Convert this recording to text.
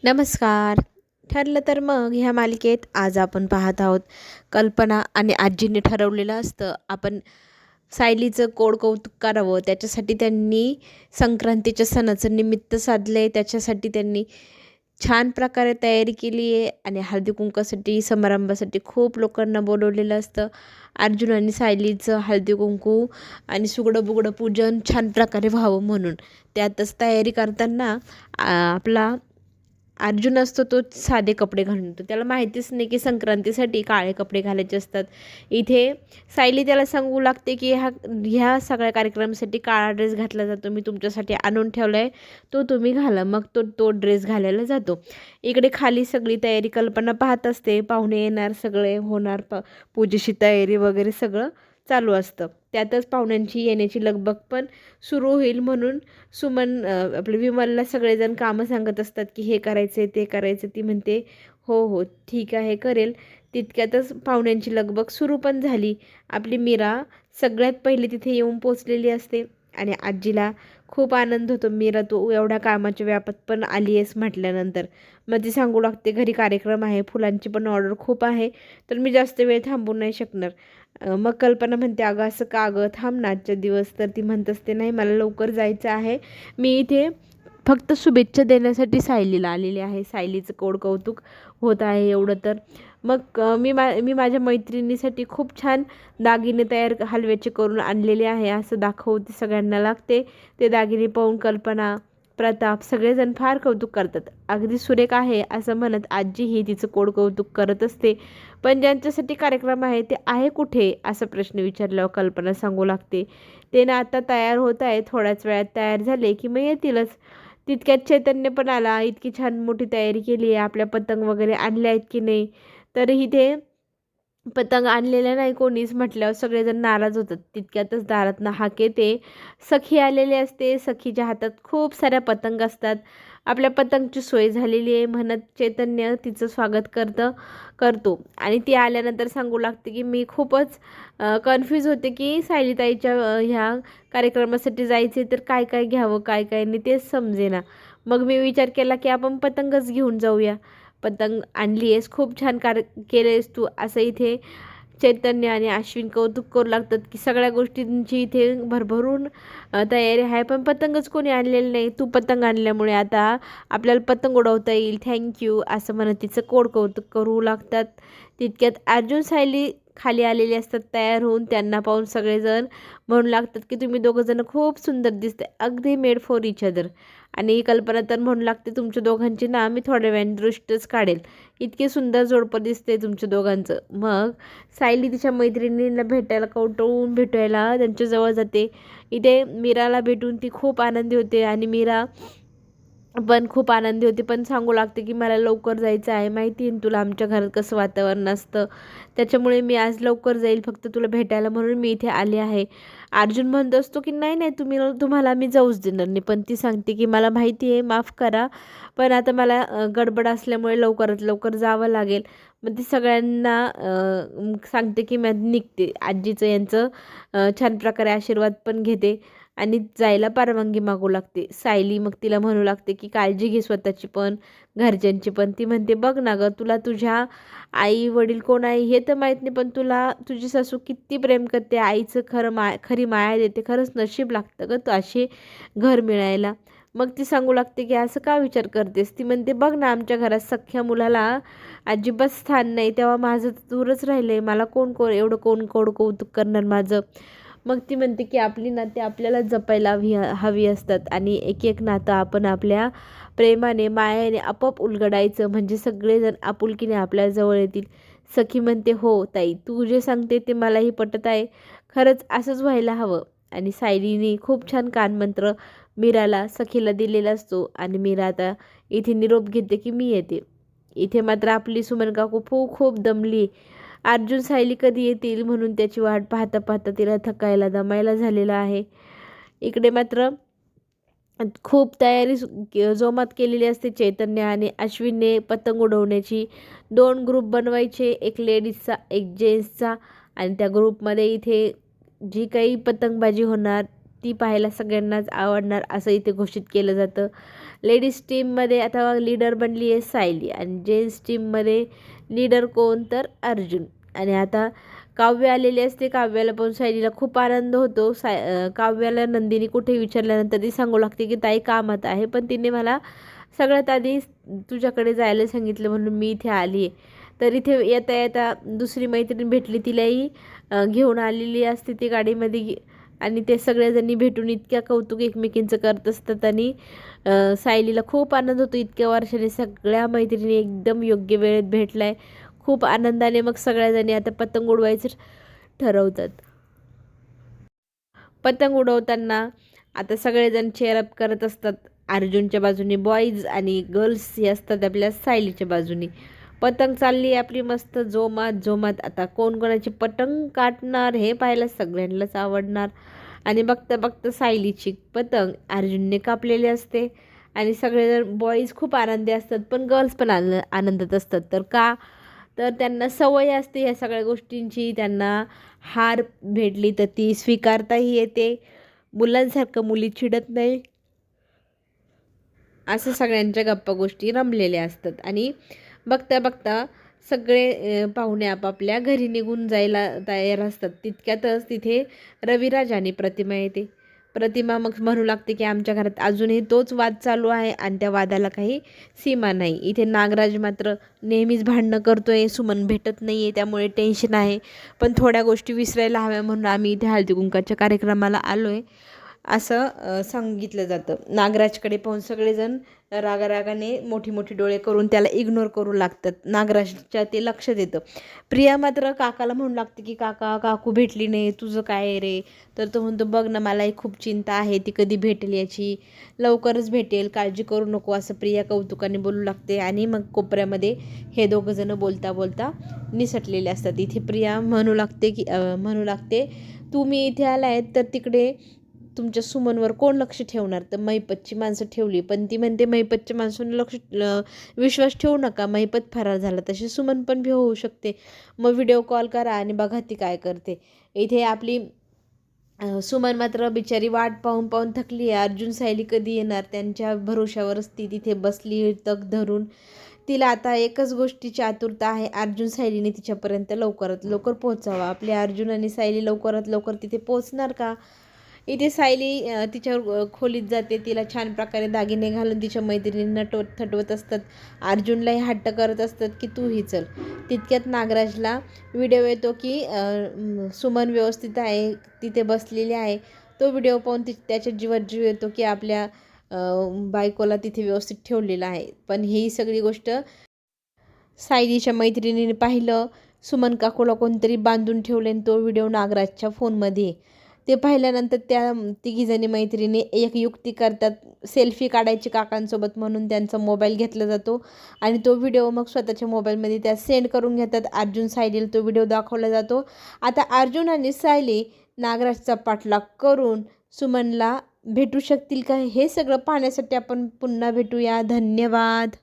नमस्कार. ठरलं तर मग ह्या मालिकेत आज आपण पाहत आहोत. कल्पना आणि आजीने ठरवलेलं असतं आपण सायलीचं कोड कौतुक करावं. त्याच्यासाठी त्यांनी संक्रांतीच्या सणाचं निमित्त साधलंय. त्याच्यासाठी त्यांनी छान प्रकारे तयारी केली आहे आणि हळदी-कुंकवासाठी, समारंभासाठी खूप लोकांना बोलवलेलं असतं. अर्जुन आणि सायलीचं हळदी-कुंकू आणि सुगडं-बुगडं पूजन छान प्रकारे व्हावं म्हणून. त्यातच तयारी करताना आपला अर्जुन असतो तो साधे कपडे घालून येतो. त्याला माहितीच नाही की संक्रांतीसाठी काळे कपडे घालायचे असतात. इथे सायली त्याला सांगू लागते की ह्या सगळ्या कार्यक्रमासाठी काळा ड्रेस घातला जातो. मी तुमच्यासाठी आणून ठेवला आहे, तो तुम्ही घाला. मग तो तो ड्रेस घालायला जातो. इकडे खाली सगळी तयारी कल्पना पाहत असते. पाहुणे येणार, सगळे होणार, पूजेची तयारी वगैरे सगळं चालू असतं. त्यातच पाहुण्यांची येण्याची लगबग पण सुरू होईल म्हणून आपले विमलला सगळेजण कामं सांगत असतात की हे करायचं ते करायचं. ती म्हणते हो हो ठीक आहे करेल. तितक्यातच पाहुण्यांची लगबग सुरू पण झाली. आपली मीरा सगळ्यात पहिले तिथे येऊन पोचलेली असते आणि आजीला खूप आनंद होतो. मीरा तू एवढ्या कामाच्या व्यापात पण आली आहेस म्हटल्यानंतर. मग ती सांगू लागते घरी कार्यक्रम आहे, फुलांची पण ऑर्डर खूप आहे, तर मी जास्त वेळ थांबू नाही शकणार. मग कल्पना म्हणते अगं असं का गं, थांब ना आजच्या दिवस. तर ती म्हणत असते नाही मला लवकर जायचं आहे, मी इथे फक्त शुभेच्छा देण्यासाठी सायलीला आलेली आहे. सायलीचं कोड कौतुक होत आहे एवढं तर. मग मी माझ्या मैत्रिणीसाठी खूप छान दागिने तयार हलव्याचे करून आणलेले आहे असं दाखवते सगळ्यांना लागते. ते दागिने पाहून कल्पना, प्रताप सगळेजण फार कौतुक करतात. अगदी सुरेख आहे असं म्हणत आजीही तिचं कोड कौतुक करत असते. पण ज्यांच्यासाठी कार्यक्रम आहे ते आहे कुठे असा प्रश्न विचारल्यावर कल्पना सांगू लागते ते ना आता तयार होत आहे, थोड्याच वेळात तयार झाले की मग येतीलच. तितक्यात चैतन्य पण आला. इतकी छान मोठी तयारी केली आहे, आपल्या पतंग वगैरे आणल्या आहेत की नाही. तरीही ते पतंग आणलेल्या नाही कोणीच म्हटल्यावर सगळेजण नाराज होतात. तितक्यातच दारातनं हाक येते. सखी आलेली असते. सखीच्या हातात खूप साऱ्या पतंग असतात. आपल्या पतंगची सोय झालेली आहे म्हणत चैतन्य तिचं स्वागत करतो आणि ती आल्यानंतर सांगू लागते की मी खूपच कन्फ्यूज होते की सायलीताईच्या ह्या कार्यक्रमासाठी जायचे तर काय काय घ्यावं काय काय नाही तेच समजेना. मग मी विचार केला की आपण पतंगच घेऊन जाऊया. पतंग आणली आहेस, खूप छान केलेस तू असं इथे चैतन्य आणि अश्विन कौतुक करू लागतात की सगळ्या गोष्टींची इथे भरभरून तयारी आहे, पण पतंगच कोणी आणलेलं नाही. तू पतंग आणल्यामुळे आता आपल्याला पतंग उडवता येईल, थँक्यू असं म्हणत तिचं कोड कौतुक करू लागतात. तितक्यात अर्जुन सायली खाली आलेले असतात तयार होऊन. त्यांना पाहून सगळेजण म्हणू लागतात की तुम्ही दोघंजण खूप सुंदर दिसते, अगदी मेड फॉर इच अदर. आणि कल्पना तर म्हणू लागते तुमच्या दोघांची ना मी थोड्या वेळाने दृष्टच काढेल, इतके सुंदर जोडपं दिसते तुमच्या दोघांचं. मग सायली तिच्या मैत्रिणींना भेटायला कवटळून भेटायला त्यांच्याजवळ जाते. इथे मीराला भेटून ती खूप आनंदी होते आणि मीरा पण खूप आनंदी होती, पण सांगू लागते की मला लवकर जायचं आहे. माहिती आहे तुला आमच्या घरात कसं वातावरण असतं, त्याच्यामुळे मी आज लवकर जाईल फक्त तुला भेटायला म्हणून मी इथे आले आहे. अर्जुन म्हणत असतो की नाही नाही तुम्हाला मी जाऊच देणार नाही. पण ती सांगते की मला माहिती आहे, माफ करा, पण आता मला गडबड असल्यामुळे लवकरात लवकर जावं लागेल. मग ती सगळ्यांना सांगते की मी निघते. आजीचं यांचं छान प्रकारे आशीर्वाद पण घेते आणि जायला परवानगी मागू लागते. सायली मग तिला म्हणू लागते की काळजी घे स्वतःची पण घरच्यांची पण. ती म्हणते बघ ना गं, तुला तुझ्या आई वडील कोण आहे हे तर माहीत नाही, पण तुला तुझी सासू किती प्रेम करते, आईचं खरी माया देते. खरंच नशीब लागतं गं तू असे घर मिळायला. मग ती सांगू लागते की असं का विचार करतेस. ती म्हणते बघ ना आमच्या घरात सख्ख्या मुलाला अजिबात स्थान नाही, तेव्हा माझं दूरच राहिलं आहे. मला कोण कोण एवढं कोण कौतुक करणार माझं. मग ती म्हणते की आपली नाती आपल्याला जपायला हवी असतात आणि एक एक नातं आपण आपल्या प्रेमाने मायाने आपोआप उलगडायचं, म्हणजे सगळेजण आपुलकीने आपल्या जवळ येतील. सखी म्हणते हो ताई, तू जे सांगते ते मलाही पटत आहे, खरंच असंच व्हायला हवं. आणि सायलीने खूप छान कानमंत्र मीराला सखीला दिलेला असतो आणि मीरा आता इथे निरोप घेते की मी येते. इथे मात्र आपली सुमन काकू खूप खूप दमली. अर्जुन सायली कधी येतील म्हणून त्याची वाट पाहता पाहता तिला थकायला दमायला झालेला आहे. इकडे मात्र खूप तयारी जोमात केलेली असते. चैतन्य आणि अश्विनने पतंग उडवण्याची 2 ग्रुप बनवायचे, एक लेडीजचा एक जेंट्सचा. आणि त्या ग्रुपमध्ये इथे जी काही पतंगबाजी होणार ती पाहायला सगळ्यांनाच आवडणार असं इथे घोषित केलं जातं. लेडीज टीममध्ये आता लीडर बनली आहे सायली आणि जेंट्स टीममध्ये लीडर कोण तर अर्जुन. आणि आता काव्य आलेली असते. काव्याला पण सायलीला खूप आनंद होतो. काव्याला नंदिनी कुठे विचारल्यानंतर ती सांगू लागते की ताई कामात आहे, पण तिने मला सगळ्यात आधी तुझ्याकडे जायला सांगितलं म्हणून मी इथे आली आहे. तर इथे येता येता दुसरी मैत्रीण भेटली, तिलाही घेऊन आलेली असते ती गाडीमध्ये. आणि ते सगळ्याजणी भेटून इतक्या कौतुक एकमेकींचं करत असतात. आणि सायलीला खूप आनंद होतो. इतक्या वर्षाने सगळ्या मैत्रिणी एकदम योग्य वेळेत भेटलाय. खूप आनंदाने मग सगळ्याजणी आता पतंग उडवायचं ठरवतात. पतंग उडवताना आता सगळेजण चेअरअप करत असतात. अर्जुनच्या बाजूने बॉईज आणि गर्ल्स हे असतात आपल्या सायलीच्या बाजूने. पतंग चालली आपली मस्त जोमात जोमात. आता कोण कोणाची पतंग काटणार हे पाहायला सगळ्यांनाच आवडणार. आणि बघता बघता सायलीची पतंग अर्जुनने कापलेली असते. आणि सगळेजण बॉईज खूप आनंदी असतात, पण गर्ल्स पण आनंदात असतात. तर का तर त्यांना सवय असते ह्या सगळ्या गोष्टींची. त्यांना हार भेटली तर ती स्वीकारताही येते. मुलांसारखं मुली चिडत नाही. असं सगळ्यांच्या गप्पा गोष्टी रमलेल्या असतात. आणि बघता बघता सगळे पाहुणे आपापल्या घरी निघून जायला तयार असतात. तितक्यातच तिथे रविराज आणि प्रतिमा येते. प्रतिमा मग म्हणू लागते की आमच्या घरात अजूनही तोच वाद चालू आहे आणि त्या वादाला काही सीमा नाही. इथे नागराज मात्र नेहमीच भांडणं करतोय, सुमन भेटत नाही आहे, त्यामुळे टेन्शन आहे. पण थोड्या गोष्टी विसरायला हव्या म्हणून आम्ही इथे हळदी कुंकाच्या कार्यक्रमाला आलो आहे, असं सांगितलं जातं. नागराजकडे पाहून सगळेजण रागारागाने मोठी मोठी डोळे करून त्याला इग्नोर करू लागतात. नागराजच्या ते लक्ष देतं. प्रिया मात्र काकाला म्हणू लागते की काका काकू भेटली नाही, तुझं काय आहे रे. तर तो म्हणतो बघ ना, मलाही खूप चिंता आहे, ती कधी भेटेल याची. लवकरच भेटेल, काळजी करू नको, असं प्रिया कौतुकाने बोलू लागते. आणि मग कोपऱ्यामध्ये हे दोघंजणं बोलता बोलता निसटलेले असतात. इथे प्रिया म्हणू लागते तुम्ही इथे आलाय तर तिकडे तुमच्या सुमनवर कोण लक्ष ठेवणार. तर मैपतची माणसं ठेवली, पण ती म्हणते मैपतच्या माणसांना विश्वास ठेवू नका, मैपत फरार झाला, तशी सुमन पण होऊ शकते. मग व्हिडिओ कॉल करा आणि बघा ती काय करते. इथे आपली सुमन मात्र बिचारी वाट पाहून पाहून थकली आहे. अर्जुन सायली कधी येणार त्यांच्या भरोश्यावरच ती तिथे बसली तग धरून. तिला आता एकच गोष्टीची आतुरता आहे, अर्जुन सायलीने तिच्यापर्यंत लवकरात लवकर पोहोचावा. आपले अर्जुन आणि सायली लवकरात लवकर तिथे पोहोचणार का. इथे सायली तिच्यावर खोलीत जाते. तिला छान प्रकारे दागिने घालून तिच्या मैत्रिणींना थटवत असतात. अर्जुनलाही हट्ट करत असतात की तूही चल. तितक्यात नागराजला व्हिडिओ येतो की सुमन व्यवस्थित आहे, तिथे बसलेली आहे. तो व्हिडिओ पाहून त्याच्या जीवात जीव येतो की आपल्या बायकोला तिथे व्यवस्थित ठेवलेलं आहे. पण ही सगळी गोष्ट सायलीच्या मैत्रिणीने पाहिलं. सुमन काकूला कोणतरी बांधून ठेवले आणि तो व्हिडिओ नागराजच्या फोनमध्ये. ते पाहिल्यानंतर त्या तिघीजणी मैत्रिणी एक युक्ती करतात, सेल्फी काढायची काकांसोबत म्हणून त्यांचा मोबाईल घेतला जातो आणि तो व्हिडिओ मग स्वतःच्या मोबाईलमध्ये त्या सेंड करून घेतात. अर्जुन सायलीला तो व्हिडिओ दाखवला जातो. आता अर्जुन आणि सायली नागराजचा पाठलाग करून सुमनला भेटू शकतील का, हे सगळं पाहण्यासाठी आपण पुन्हा भेटूया. धन्यवाद.